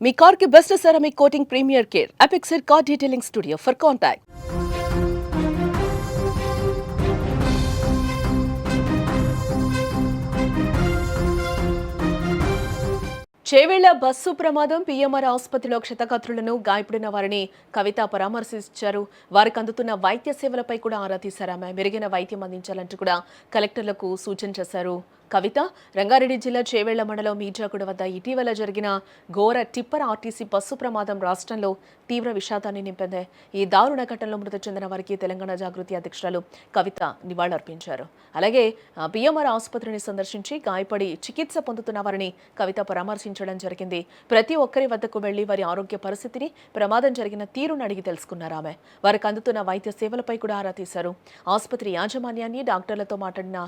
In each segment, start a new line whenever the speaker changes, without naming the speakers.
మీ car కి best ceramic coating premier care Apexer car detailing studio for contact. Chevella bus ప్రమాదం PMR ఆసుపత్రిలో క్షతగాత్రులను గాయపడిన వారిని కవిత పరామర్శించారు. వారికి అందుతున్న వైద్య సేవలపై కూడా ఆరా తీశారు. ఆమె మెరుగైన వైద్యం అందించాలంటూ కూడా కలెక్టర్లకు సూచన చేశారు. కవిత రంగారెడ్డి జిల్లా చేవేళ్ల మండలం మీర్జాగూడ వద్ద ఇటీవల జరిగిన ఘోర టిప్పర్ ఆర్టీసీ బస్సు ప్రమాదం రాష్ట్రంలో తీవ్ర విషాదాన్ని నింపింది. ఈ దారుణ ఘటనలో మృతి చెందిన వారికి తెలంగాణ జాగృతి అధ్యక్షురాలు కవిత నివాళులర్పించారు. అలాగే పీఎంఆర్ ఆసుపత్రిని సందర్శించి గాయపడి చికిత్స పొందుతున్న వారిని కవిత పరామర్శించడం జరిగింది. ప్రతి ఒక్కరి వద్దకు వెళ్లి వారి ఆరోగ్య పరిస్థితిని, ప్రమాదం జరిగిన తీరును అడిగి తెలుసుకున్నారు. ఆమె వారికి అందుతున్న వైద్య సేవలపై కూడా ఆరా తీశారు. ఆసుపత్రి యాజమాన్యాన్ని, డాక్టర్లతో మాట్లాడిన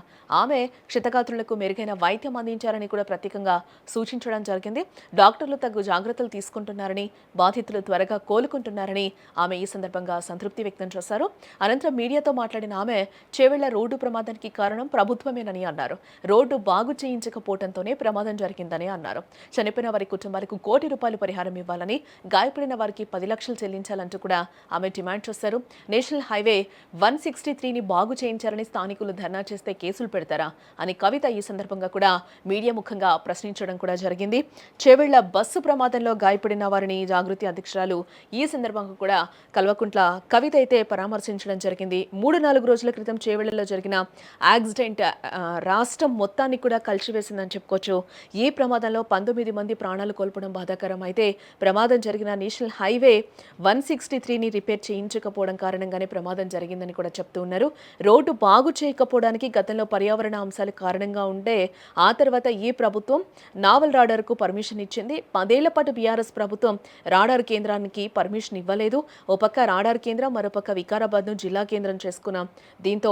ఆమె క్షతగాత్రులకు మెరుగైన వైద్యం అందించాలని కూడా ప్రత్యేకంగా సూచించడం జరిగింది. డాక్టర్లు తగు జాగ్రత్తలు తీసుకుంటున్నారని, బాధితులు త్వరగా కోలుకుంటున్నారని ఆమె ఈ సందర్భంగా సంతృప్తి వ్యక్తం చేశారు. అనంతరం మీడియాతో మాట్లాడిన ఆమె చేవేళ్ల రోడ్డు ప్రమాదానికి కారణం ప్రభుత్వమేనని అన్నారు. రోడ్డు బాగు చేయించకపోవడంతోనే ప్రమాదం జరిగిందని అన్నారు. చనిపోయిన వారి కుటుంబాలకు ₹1 కోటి పరిహారం ఇవ్వాలని, గాయపడిన వారికి 10 లక్షలు చెల్లించాలంటూ కూడా ఆమె డిమాండ్ చేశారు. నేషనల్ హైవే 163ని బాగు చేయించారని స్థానికులు ధర్నా చేస్తే కేసులు పెడతారా అని కవిత ఈ సందర్భంగా కూడా మీడియా ముఖంగా ప్రశ్నించడం కూడా జరిగింది. చేవేళ్ల బస్సు ప్రమాదంలో గాయపడిన వారిని జాగృతి అధ్యక్షురాలు ఈ సందర్భంగా కూడా కల్వకుంట్ల కవిత అయితే పరామర్శించడం జరిగింది. 3-4 రోజుల క్రితం చేవేళ్లలో జరిగిన యాక్సిడెంట్ రాష్ట్రం మొత్తాన్ని కూడా కలిసివేసిందని చెప్పుకోవచ్చు. ఈ ప్రమాదంలో 19 మంది ప్రాణాలు కోల్పోవడం బాధాకరం. అయితే ప్రమాదం జరిగిన నేషనల్ హైవే 163ని రిపేర్ చేయించకపోవడం కారణంగానే ప్రమాదం జరిగిందని కూడా చెప్తూ ఉన్నారు. రోడ్డు బాగు చేయకపోవడానికి గతంలో పర్యావరణ అంశాలు కారణంగా ఉంటే ఆ తర్వాత ఈ ప్రభుత్వం నావల్ రాడార్కు పర్మిషన్ ఇచ్చింది. 10 ఏళ్ల పాటు బీఆర్ఎస్ ప్రభుత్వం రాడార్ కేంద్రానికి పర్మిషన్ ఇవ్వలేదు. ఓ పక్క రాడార్ కేంద్రం, మరోపక్క వికారాబాద్ను జిల్లా కేంద్రం చేసుకున్నాం. దీంతో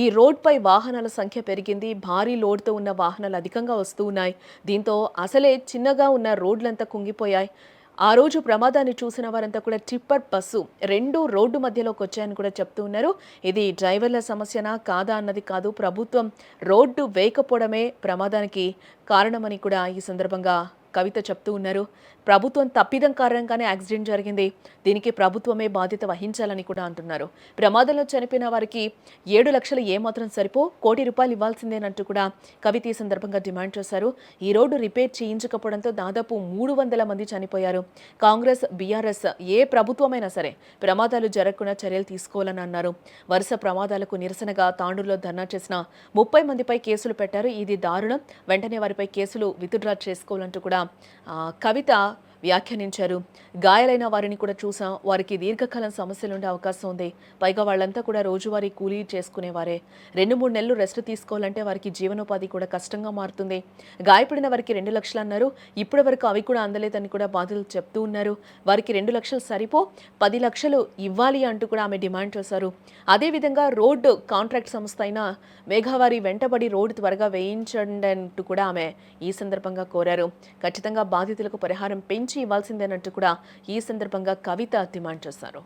ఈ రోడ్పై వాహనాల సంఖ్య పెరిగింది. భారీ లోడ్తో ఉన్న వాహనాలు అధికంగా వస్తూ ఉన్నాయి. దీంతో అసలే చిన్నగా ఉన్న రోడ్లంతా కుంగిపోయాయి. ఆ రోజు ప్రమాదాన్ని చూసిన వారంతా కూడా టిప్పర్ బస్సు 2 రోడ్డు మధ్యలోకి వచ్చాయని కూడా చెప్తూ ఉన్నారు. ఇది డ్రైవర్ల సమస్యనా కాదా అన్నది కాదు, ప్రభుత్వం రోడ్డు వేయకపోవడమే ప్రమాదానికి కారణమని కూడా ఈ సందర్భంగా కవిత చెప్తూ ఉన్నారు. ప్రభుత్వం తప్పిదం కారణంగానే యాక్సిడెంట్ జరిగింది. దీనికి ప్రభుత్వమే బాధ్యత వహించాలని కూడా అంటున్నారు. ప్రమాదంలో చనిపోయిన వారికి 7 లక్షలు ఏమాత్రం సరిపో ₹1 కోటి ఇవ్వాల్సిందేనంటూ కూడా కవిత ఈ సందర్భంగా డిమాండ్ చేశారు. ఈ రోడ్డు రిపేర్ చేయించకపోవడంతో దాదాపు 300 మంది చనిపోయారు. కాంగ్రెస్, బీఆర్ఎస్ ఏ ప్రభుత్వమైనా సరే ప్రమాదాలు జరగకుండా చర్యలు తీసుకోవాలని అన్నారు. వరుస ప్రమాదాలకు నిరసనగా తాండూరులో ధర్నా చేసిన 30 మందిపై కేసులు పెట్టారు. ఇది దారుణం, వెంటనే వారిపై కేసులు విత్డ్రా చేసుకోవాలంటూ కూడా కవిత వ్యాఖ్యానించారు. గాయాలైన వారిని కూడా చూసాం. వారికి దీర్ఘకాలం సమస్యలుండే అవకాశం ఉంది. పైగా వాళ్ళంతా కూడా రోజువారీ కూలీ చేసుకునేవారే. 2-3 నెలలు రెస్ట్ తీసుకోవాలంటే వారికి జీవనోపాధి కూడా కష్టంగా మారుతుంది. గాయపడిన వారికి 2 లక్షలు అన్నారు. ఇప్పటి వరకు అవి కూడా అందలేదని కూడా బాధితులు చెప్తూ ఉన్నారు. వారికి 2 లక్షలు సరిపో 10 లక్షలు ఇవ్వాలి అంటూ కూడా ఆమె డిమాండ్ చేశారు. అదేవిధంగా రోడ్డు కాంట్రాక్ట్ సంస్థ అయిన మేఘావారి వెంటబడి రోడ్డు త్వరగా వేయించండి అంటూ కూడా ఆమె ఈ సందర్భంగా కోరారు. ఖచ్చితంగా బాధితులకు పరిహారం పెంచి ఇవ్వాల్సిందేనంటూ కూడా ఈ సందర్భంగా కవిత డిమాండ్ చేశారు.